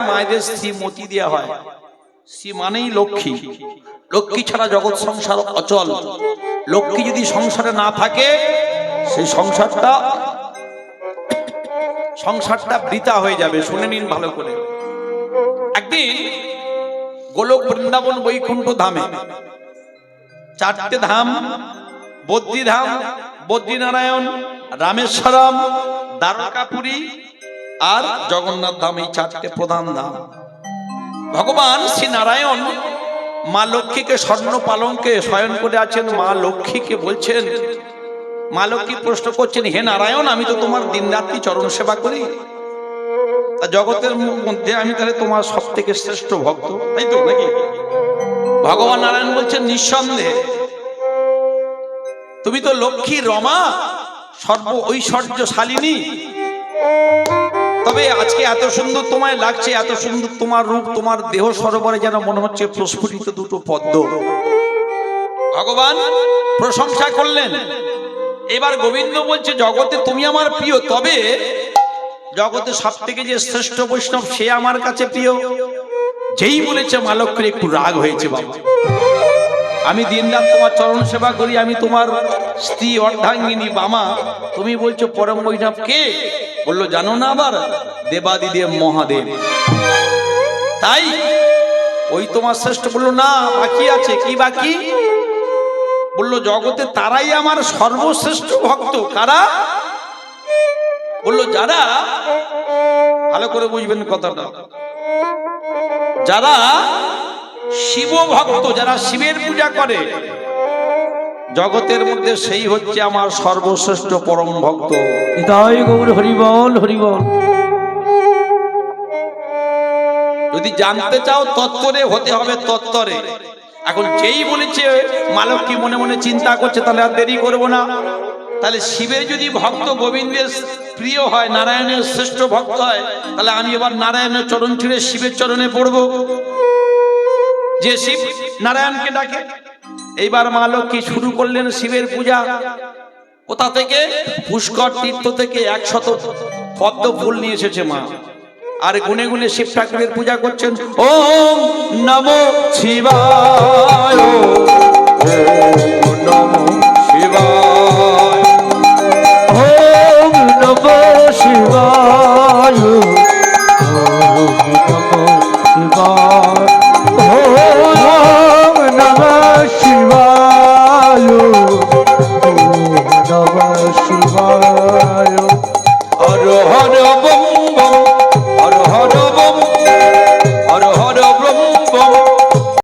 মায়েদের শ্রীমতী দেওয়া হয়। শ্রী মানেই লক্ষ্মী। লক্ষ্মী ছাড়া জগৎ সংসার অচল। লক্ষ্মী যদি সংসারে না থাকে সেই সংসারটা বৃথা হয়ে যাবে। শুনে নিন ভালো করে। একদিন গোলক বৃন্দাবন বৈকুণ্ঠ ধামে, চারটে ধাম, বদ্রীধাম, বদ্রীনারায়ণ, রামেশ্বরম, দ্বারকাপুরী আর জগন্নাথ ধাম, এই চারটে প্রধান ধাম। ভগবান শ্রী নারায়ণ মা লক্ষ্মীকে স্বর্ণ পালঙ্কে শয়ন করে আছেন। মা লক্ষ্মীকে বলছেন, মা লক্ষ্মী প্রশ্ন করছেন, হে নারায়ণ, আমি তো তোমার দিন রাত্রি চরণ সেবা করি, জগতের মধ্যে আমি তাহলে তোমার সব থেকে শ্রেষ্ঠ ভক্ত, তাই তো নাকি? ভগবান নারায়ণ বলছেন, নিঃসন্দেহে তুমি তো লক্ষ্মী রমা, সর্ব ঐশ্বর্যশালিনী। তবে আজকে এত সুন্দর তোমায় লাগছে, এত সুন্দর তোমার রূপ, তোমার দেহ সরোবরে যেন মনে হচ্ছে প্রস্ফুটিত দুটো পদ্ম। ভগবান প্রশংসা করলেন। এবার গোবিন্দ বলছে, জগতে তুমি আমার প্রিয়, তবে জগতে সব থেকে যে শ্রেষ্ঠ বৈষ্ণব সে আমার কাছে প্রিয়। যেই বলেছে মা লক্ষ্মীর একটু রাগ হয়েছে, বাবা আমি দিনরাত তোমার চরণ সেবা করি, আমি তোমার স্ত্রী অর্ধাঙ্গিনী বামা, তুমি বলছো পরম বৈষ্ণব কে? বললো, জানো না আবার? দেবাদিদেব মহাদেব। তাই ওই তোমার শ্রেষ্ঠ। বললো, না, বাকি আছে। কি বাকি? বললো, জগতে তারাই আমার সর্বশ্রেষ্ঠ ভক্ত। কারা? বললো, যারা, ভালো করে বুঝবেন কথাটা, যারা শিব ভক্ত, যারা শিবের পূজা করে জগতের মধ্যে, সেই হচ্ছে আমার সর্বশ্রেষ্ঠ পরম ভক্ত। জয় গৌর হরিবল হরিবল। যদি জানতে চাও তত্ত্বরে, হতে হবে তত্ত্বরে। এখন যেই বলেছে মা লক্ষ্মী মনে মনে চিন্তা করছে, তাহলে আর দেরি করবো না। তাহলে শিবের যদি ভক্ত গোবিন্দের প্রিয় হয়, নারায়ণের শ্রেষ্ঠ ভক্ত হয়, তাহলে আমি এবার নারায়ণের চরণ ছেড়ে শিবের চরণে পড়বো, যে শিব নারায়ণকে ডাকে। এইবার মা লক্ষ্মী শুরু করলেন শিবের পূজা। কোথা থেকে? পুষ্কর তীর্থ থেকে 100 পদ্ম ফুল নিয়ে এসেছে মা, আর গুনে গুনে শিব ঠাকুরের পূজা করছেন। ওম নমো শিবায়।